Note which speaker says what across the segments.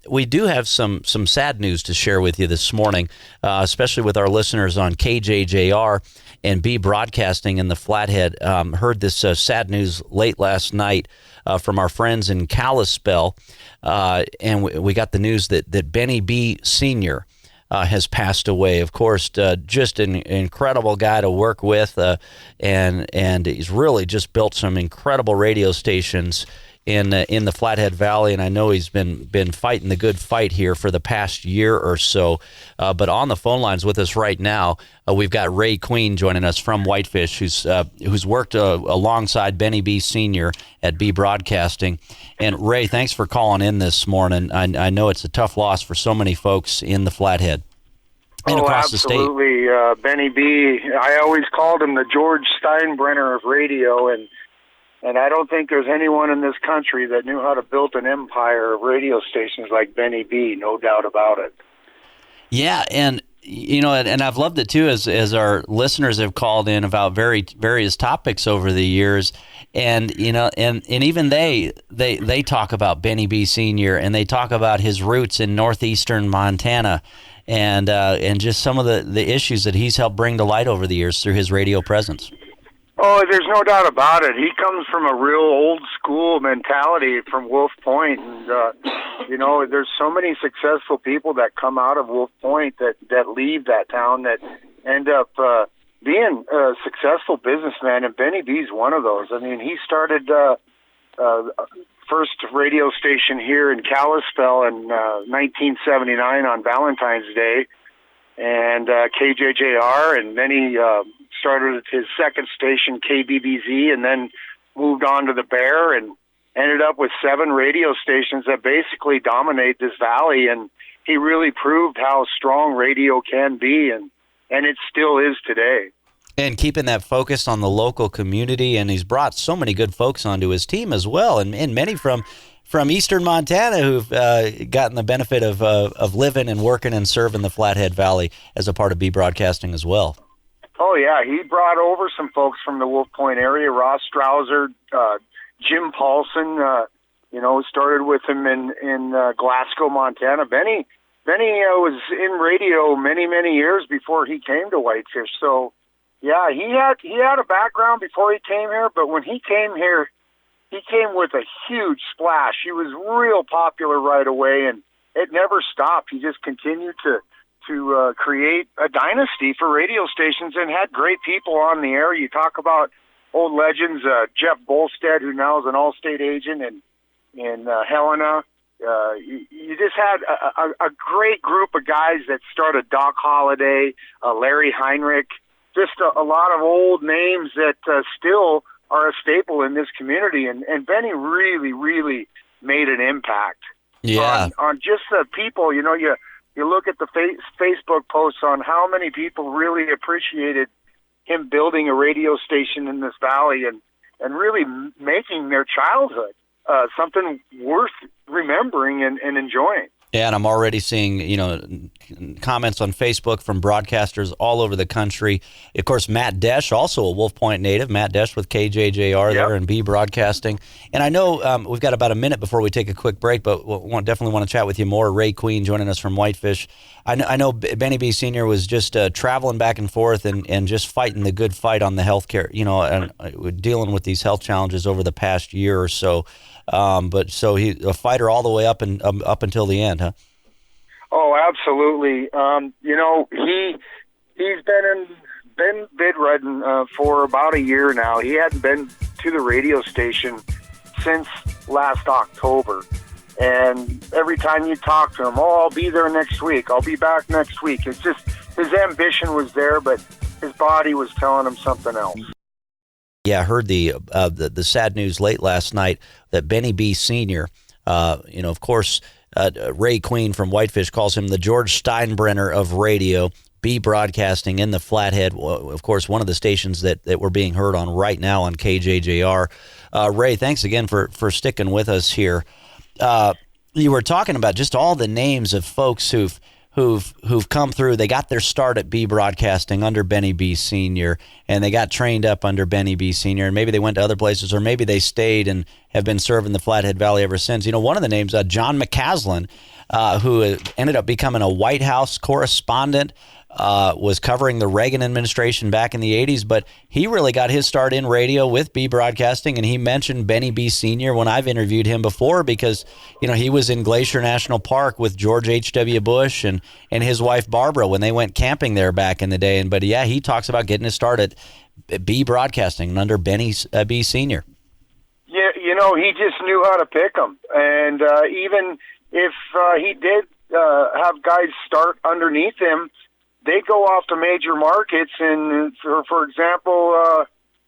Speaker 1: we do have some sad news to share with you this morning, especially with our listeners on KJJR and B Broadcasting in the Flathead. Heard this sad news late last night from our friends in Kalispell, and we got the news that Benny B. Sr. Has passed away. Of course, just an incredible guy to work with, and he's really just built some incredible radio stations in the Flathead Valley, and I know he's been fighting the good fight here for the past year or so. But on the phone lines with us right now, we've got Ray Queen joining us from Whitefish, who's worked alongside Benny B. Sr. at B Broadcasting. And Ray, thanks for calling in this morning. I know it's a tough loss for so many folks in the Flathead and across the state.
Speaker 2: Absolutely. Benny B. I always called him the George Steinbrenner of radio, and I don't think there's anyone in this country that knew how to build an empire of radio stations like Benny B, no doubt about it.
Speaker 1: Yeah, and and I've loved it too as our listeners have called in about various topics over the years, and even they talk about Benny B Sr. and they talk about his roots in northeastern Montana, and just some of the issues that he's helped bring to light over the years through his radio presence.
Speaker 2: Oh, there's no doubt about it. He comes from a real old school mentality from Wolf Point, and there's so many successful people that come out of Wolf Point that leave that town that end up being a successful businessman, and Benny B's one of those. I mean, he started first radio station here in Kalispell in 1979 on Valentine's Day, and KJJR, and then he started his second station, KBBZ, and then moved on to the Bear and ended up with 7 radio stations that basically dominate this valley. And he really proved how strong radio can be, and it still is today.
Speaker 1: And keeping that focus on the local community, and he's brought so many good folks onto his team as well, and many from eastern Montana who've gotten the benefit of living and working and serving the Flathead Valley as a part of B Broadcasting as well.
Speaker 2: Oh, yeah. He brought over some folks from the Wolf Point area, Ross Strouser, Jim Paulson, started with him in Glasgow, Montana. Benny was in radio many, many years before he came to Whitefish. So, yeah, he had a background before he came here, but when he came here, he came with a huge splash. He was real popular right away, and it never stopped. He just continued to create a dynasty for radio stations and had great people on the air. You talk about old legends, Jeff Bolstead, who now is an Allstate agent, and Helena. You just had a great group of guys that started Doc Holliday, Larry Heinrich, just a lot of old names that still are a staple in this community. And Benny really, really made an impact on just the people. You look at the Facebook posts on how many people really appreciated him building a radio station in this valley and really making their childhood something worth remembering and enjoying.
Speaker 1: Yeah, and I'm already seeing, comments on Facebook from broadcasters all over the country. Of course, Matt Desch, also a Wolf Point native. Matt Desch with KJJR there and B Broadcasting. And I know we've got about a minute before we take a quick break, but definitely want to chat with you more. Ray Queen joining us from Whitefish. I know Benny B. Sr. was just traveling back and forth and just fighting the good fight on the healthcare, and dealing with these health challenges over the past year or so. But so he's a fighter all the way up until the end, huh?
Speaker 2: Oh, absolutely. He's been bedridden for about a year now. He hadn't been to the radio station since last October. And every time you talk to him, I'll be there next week. I'll be back next week. It's just his ambition was there, but his body was telling him something else.
Speaker 1: Yeah, I heard the sad news late last night that Benny B. Sr., of course, Ray Queen from Whitefish calls him the George Steinbrenner of radio, B Broadcasting in the Flathead, of course, one of the stations that we're being heard on right now on KJJR. Ray, thanks again for sticking with us here. You were talking about just all the names of folks who've come through. They got their start at B Broadcasting under Benny B. Sr., and they got trained up under Benny B. Sr., and maybe they went to other places, or maybe they stayed and have been serving the Flathead Valley ever since. One of the names, John McCaslin, who ended up becoming a White House correspondent, was covering the Reagan administration back in the 80s, but he really got his start in radio with B Broadcasting, and he mentioned Benny B. Sr. when I've interviewed him before because, he was in Glacier National Park with George H.W. Bush and his wife Barbara when they went camping there back in the day. But he talks about getting his start at B Broadcasting under Benny B. Sr.
Speaker 2: Yeah, he just knew how to pick them. And even if he did have guys start underneath him, they go off to major markets, and for example,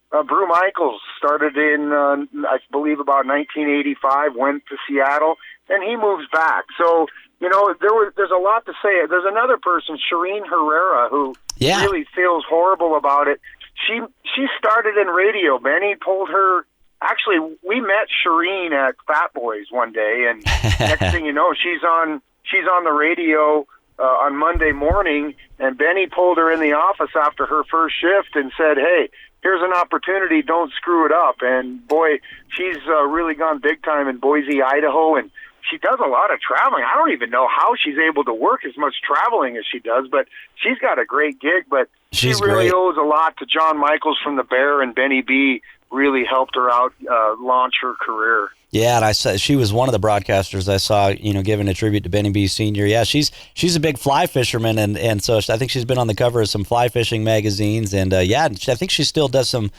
Speaker 2: Brew Michaels started in, I believe, about 1985, went to Seattle, and he moves back. So, there's a lot to say. There's another person, Shireen Herrera, who really feels horrible about it. She started in radio. Benny pulled her. Actually, we met Shireen at Fat Boys one day, and next thing you know, she's on the radio on Monday morning, and Benny pulled her in the office after her first shift and said, "Hey, here's an opportunity. Don't screw it up." And boy, she's really gone big time in Boise, Idaho, and she does a lot of traveling. I don't even know how she's able to work as much traveling as she does, but she's got a great gig. But she really owes a lot to John Michaels from the Bear, and Benny B really helped her out launch her career.
Speaker 1: Yeah, and I saw she was one of the broadcasters I saw, giving a tribute to Benny B. Sr. Yeah, she's a big fly fisherman, and so I think she's been on the cover of some fly fishing magazines, and I think she still does some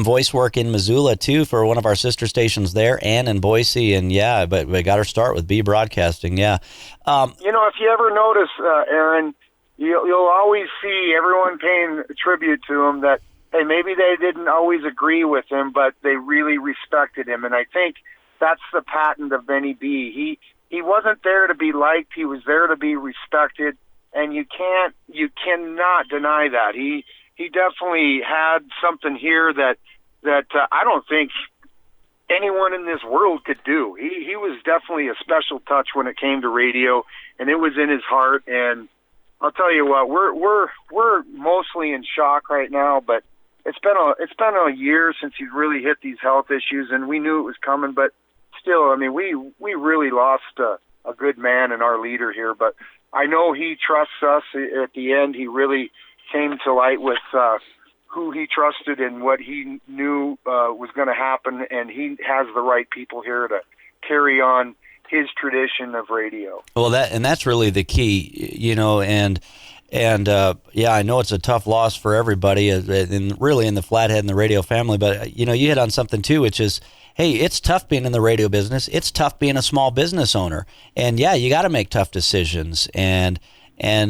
Speaker 1: voice work in Missoula too for one of our sister stations there, and in Boise, and but we got her start with B Broadcasting. Yeah,
Speaker 2: if you ever notice, Aaron, you'll always see everyone paying tribute to him that hey, maybe they didn't always agree with him, but they really respected him, and I think that's the patent of Benny B. He wasn't there to be liked. He was there to be respected, and you cannot deny that. He definitely had something here that I don't think anyone in this world could do. He was definitely a special touch when it came to radio, and it was in his heart. And I'll tell you what, we're mostly in shock right now, but it's been a year since he really hit these health issues, and we knew it was coming, but still, I mean, we really lost a good man and our leader here, but I know he trusts us. At the end, he really came to light with who he trusted and what he knew was going to happen, and he has the right people here to carry on his tradition of radio. Well,
Speaker 1: that's really the key, and I know it's a tough loss for everybody, really in the Flathead and the radio family, but you hit on something too, which is, hey, it's tough being in the radio business. It's tough being a small business owner. And you got to make tough decisions. And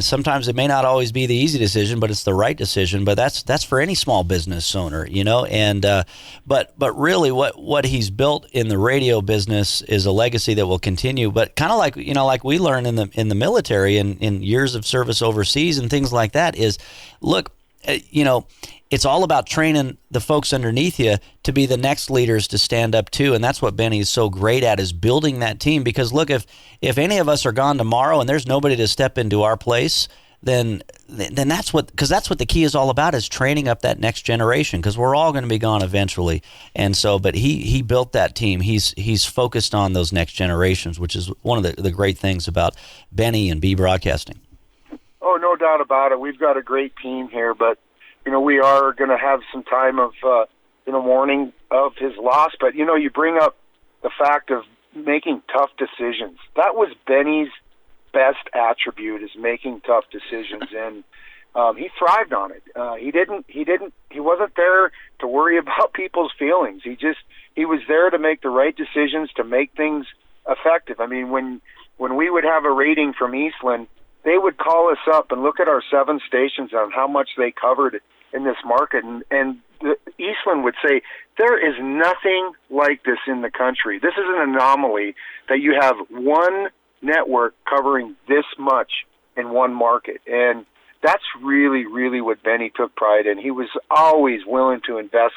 Speaker 1: sometimes it may not always be the easy decision, but it's the right decision. But that's for any small business owner, And but really, what he's built in the radio business is a legacy that will continue. But kind of like like we learn in the military and in years of service overseas and things like that is, look, it's all about training the folks underneath you to be the next leaders to stand up to, and that's what Benny is so great at, is building that team. Because look, if any of us are gone tomorrow and there's nobody to step into our place, then that's what the key is all about, is training up that next generation, because we're all going to be gone eventually. And so, but he built that team. He's focused on those next generations, which is one of the great things about Benny and B Broadcasting.
Speaker 2: Oh, no doubt about it. We've got a great team here, but we are going to have some time of mourning of his loss. But you bring up the fact of making tough decisions. That was Benny's best attribute, is making tough decisions, and he thrived on it. He wasn't there to worry about people's feelings. He was there to make the right decisions, to make things effective. I mean, when we would have a rating from Eastland, they would call us up and look at our 7 stations on how much they covered in this market, and Eastland would say, there is nothing like this in the country. This is an anomaly that you have one network covering this much in one market. And that's really, really what Benny took pride in. He was always willing to invest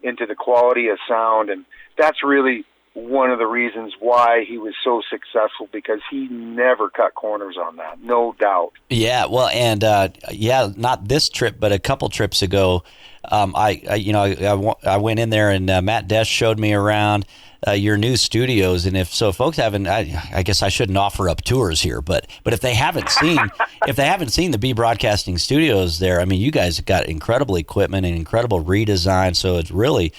Speaker 2: into the quality of sound, and that's really one of the reasons why he was so successful, because he never cut corners on that, no doubt.
Speaker 1: Yeah, well, and not this trip, but a couple trips ago, I went in there and Matt Desch showed me around. your new studios. And if folks haven't, I guess I shouldn't offer up tours here, but if they haven't seen the B Broadcasting Studios there, I mean, you guys got incredible equipment and incredible redesign. So it's really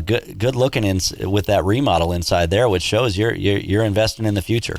Speaker 1: good looking with that remodel inside there, which shows you're investing in the future.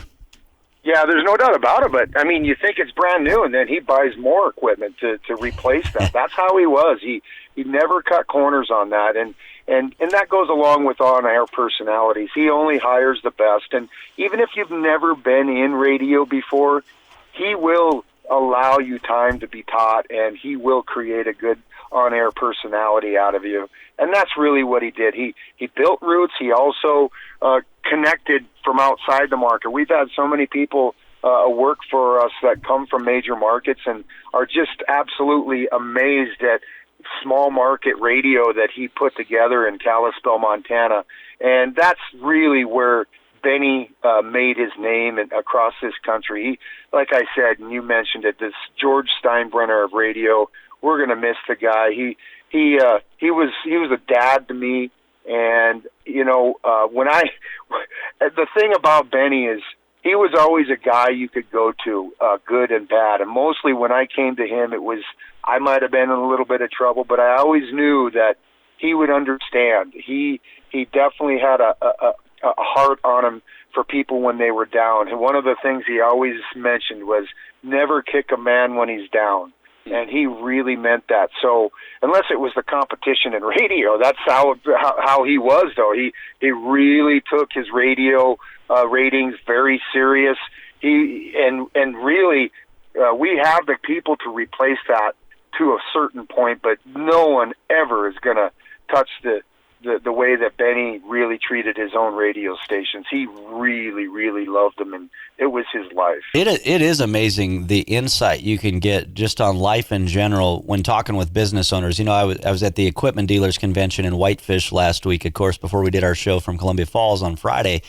Speaker 2: Yeah, there's no doubt about it. But I mean, you think it's brand new, and then he buys more equipment to replace that. That's how he was. He never cut corners on that, and that goes along with on-air personalities. He only hires the best, and even if you've never been in radio before, he will allow you time to be taught, and he will create a good on-air personality out of you. And that's really what he did. He built roots. He also connected from outside the market. We've had so many people work for us that come from major markets and are just absolutely amazed at small market radio that he put together in Kalispell, Montana. And that's really where Benny made his name across this country. He, like I said, and you mentioned it, this George Steinbrenner of radio. We're going to miss the guy. He was a dad to me, and the thing about Benny is he was always a guy you could go to, good and bad. And mostly when I came to him, I might have been in a little bit of trouble, but I always knew that he would understand. He definitely had a heart on him for people when they were down. And one of the things he always mentioned was never kick a man when he's down. And he really meant that. So unless it was the competition in radio, that's how he was, though. He really took his radio ratings very serious. And really we have the people to replace that to a certain point, but no one ever is going to touch the way that Benny really treated his own radio stations. He really, really loved them, and it was his life.
Speaker 1: It is amazing the insight you can get just on life in general when talking with business owners. You know, I was at the Equipment Dealers Convention in Whitefish last week, of course, before we did our show from Columbia Falls on Friday.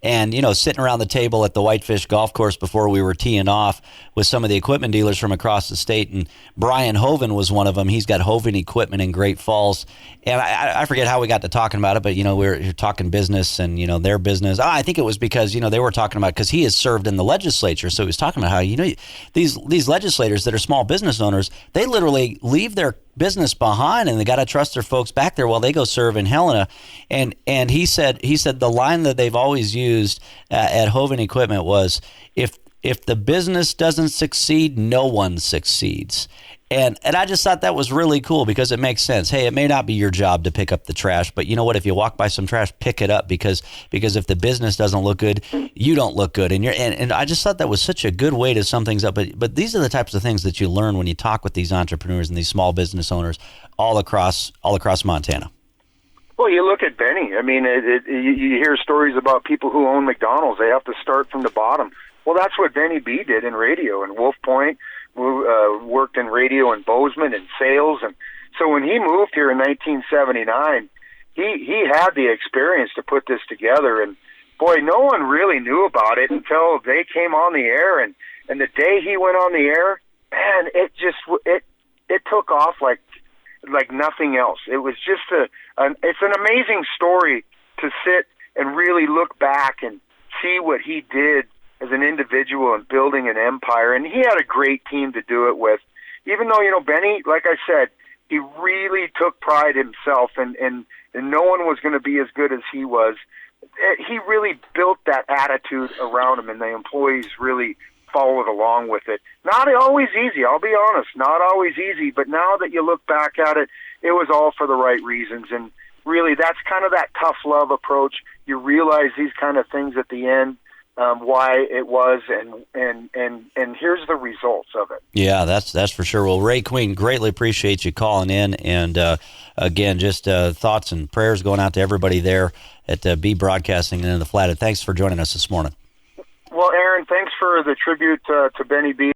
Speaker 1: And, you know, sitting around the table at the Whitefish golf course before we were teeing off with some of the equipment dealers from across the state, and Brian Hoven was one of them. He's got Hoven Equipment in Great Falls. And I forget how we got to talking about it, but, you know, we're talking business and, you know, their business. I think it was because, you know, they were talking about, because he has served in the legislature. So he was talking about how, you know, these legislators that are small business owners, they literally leave their business behind and they got to trust their folks back there while they go serve in Helena. And he said the line that they've always used at Hoven Equipment was, if the business doesn't succeed, no one succeeds. And I just thought that was really cool because it makes sense. Hey, it may not be your job to pick up the trash, but you know what? If you walk by some trash, pick it up because if the business doesn't look good, you don't look good. And I just thought that was such a good way to sum things up. But these are the types of things that you learn when you talk with these entrepreneurs and these small business owners all across Montana.
Speaker 2: Well, you look at Benny. I mean, you hear stories about people who own McDonald's. They have to start from the bottom. Well, that's what Benny B did in radio in Wolf Point. Worked in radio in Bozeman and sales, and so when he moved here in 1979, he had the experience to put this together. And boy, no one really knew about it until they came on the air. And the day he went on the air, man, it took off like nothing else. It was just it's an amazing story to sit and really look back and see what he did as an individual and building an empire. And he had a great team to do it with. Even though, you know, Benny, like I said, he really took pride in himself and no one was going to be as good as he was. He really built that attitude around him, and the employees really followed along with it. Not always easy, I'll be honest, not always easy, but now that you look back at it, it was all for the right reasons. And really, that's kind of that tough love approach. You realize these kind of things at the end, why it was, and here's the results of it.
Speaker 1: Yeah, that's for sure. Well, Ray Queen, greatly appreciate you calling in, and again, just thoughts and prayers going out to everybody there at B Broadcasting and in the Flathead. Thanks for joining us this morning.
Speaker 2: Well, Aaron, thanks for the tribute to Benny B.